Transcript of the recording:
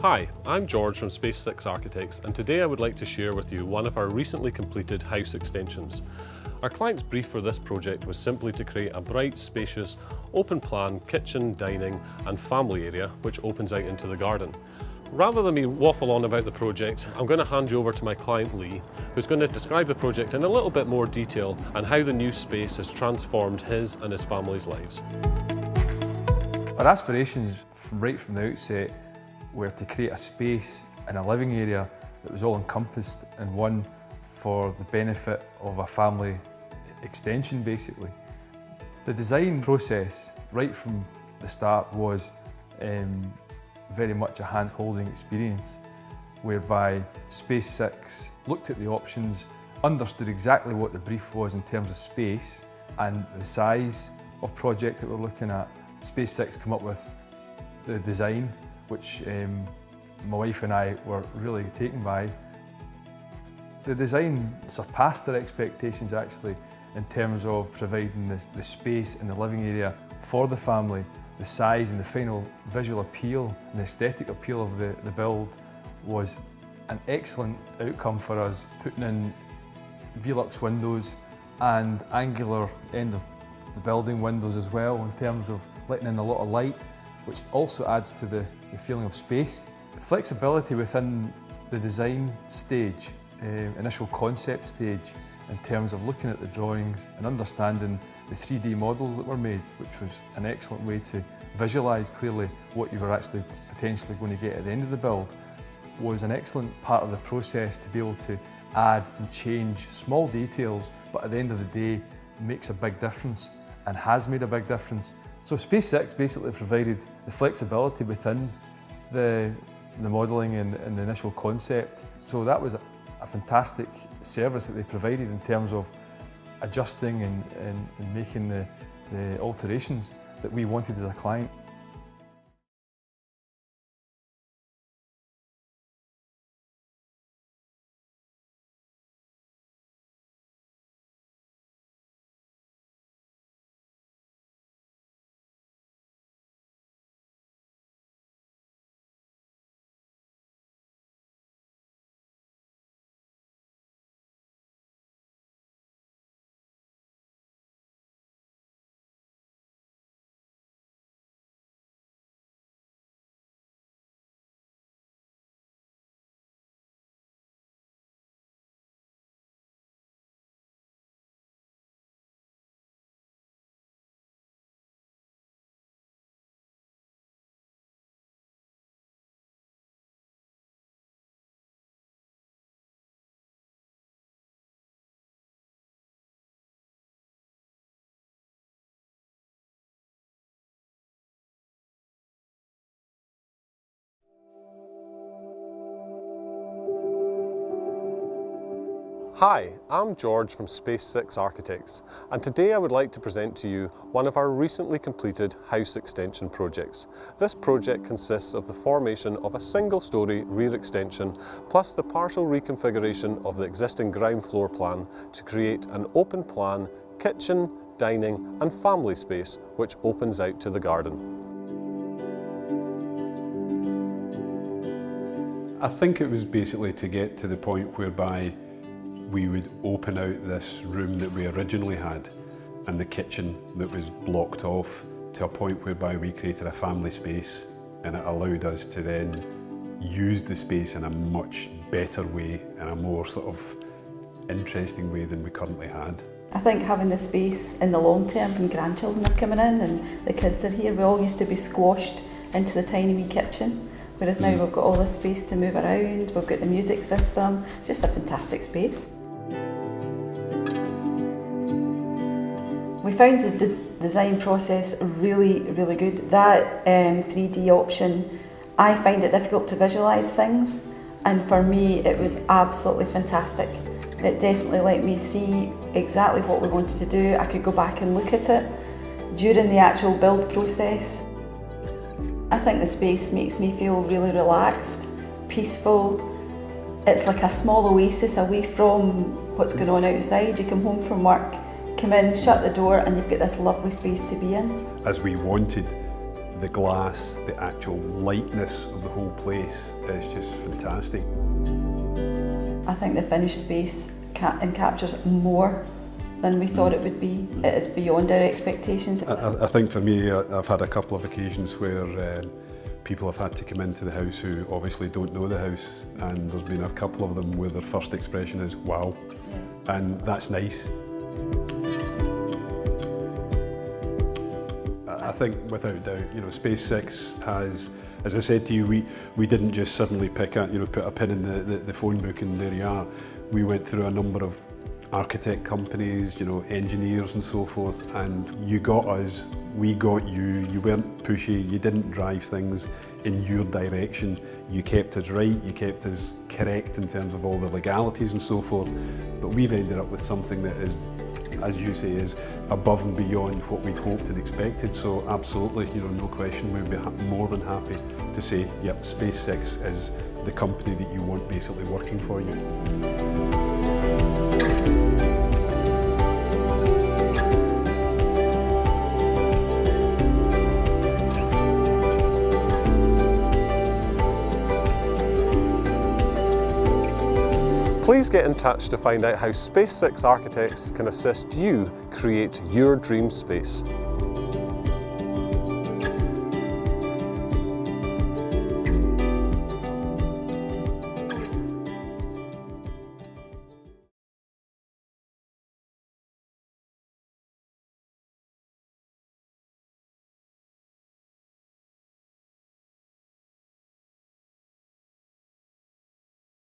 Hi, I'm George from SpaceSix Architects, and today I would like to share with you one of our recently completed house extensions. Our client's brief for this project was simply to create a bright, spacious, open-plan kitchen, dining and family area which opens out into the garden. Rather than me waffle on about the project, I'm going to hand you over to my client Lee, who's going to describe the project in a little bit more detail and how the new space has transformed his and his family's lives. Our aspirations right from the outset were to create a space and a living area that was all encompassed in one for the benefit of a family extension basically. The design process right from the start was very much a hand-holding experience whereby SpaceSix looked at the options, understood exactly what the brief was in terms of space and the size of project that we're looking at. SpaceSix came up with the design which my wife and I were really taken by. The design surpassed our expectations actually in terms of providing the space and the living area for the family. The size and the final visual appeal and the aesthetic appeal of the build was an excellent outcome for us, putting in Velux windows and angular end of the building windows as well in terms of letting in a lot of light, which also adds to the feeling of space. The flexibility within the design stage, initial concept stage, in terms of looking at the drawings and understanding the 3D models that were made, which was an excellent way to visualise clearly what you were actually potentially going to get at the end of the build, was an excellent part of the process to be able to add and change small details, but at the end of the day makes a big difference and has made a big difference. So SpaceSix basically provided the flexibility within the modelling and the initial concept. So that was a fantastic service that they provided in terms of adjusting and making the alterations that we wanted as a client. Hi, I'm George from SpaceSix Architects, and today I would like to present to you one of our recently completed house extension projects. This project consists of the formation of a single-storey rear extension plus the partial reconfiguration of the existing ground floor plan to create an open-plan kitchen, dining and family space which opens out to the garden. I think it was basically to get to the point whereby we would open out this room that we originally had and the kitchen that was blocked off to a point whereby we created a family space, and it allowed us to then use the space in a much better way and a more sort of interesting way than we currently had. I think having the space in the long term when grandchildren are coming in and the kids are here, we all used to be squashed into the tiny wee kitchen. Whereas now we've got all this space to move around, we've got the music system, it's just a fantastic space. We found the design process really, really good. That 3D option, I find it difficult to visualise things, and for me it was absolutely fantastic. It definitely let me see exactly what we wanted to do. I could go back and look at it during the actual build process. I think the space makes me feel really relaxed, peaceful. It's like a small oasis away from what's going on outside. You come home from work, come in, shut the door and you've got this lovely space to be in. As we wanted the glass, the actual lightness of the whole place is just fantastic. I think the finished space captures more than we thought it would be. It is beyond our expectations. I think for me, I've had a couple of occasions where people have had to come into the house who obviously don't know the house, and there's been a couple of them where their first expression is wow, and that's nice. I think without doubt, SpaceSix has, as I said to you, we didn't just suddenly put a pin in the phone book and there you are. We went through a number of architect companies, engineers and so forth, and you got us, we got you. You weren't pushy, you didn't drive things in your direction. You kept us right, you kept us correct in terms of all the legalities and so forth, but we've ended up with something that is, as you say, is above and beyond what we'd hoped and expected. So absolutely, no question, we'd be more than happy to say, yep, SpaceSix is the company that you want basically working for you. Please get in touch to find out how SpaceSix Architects can assist you create your dream space.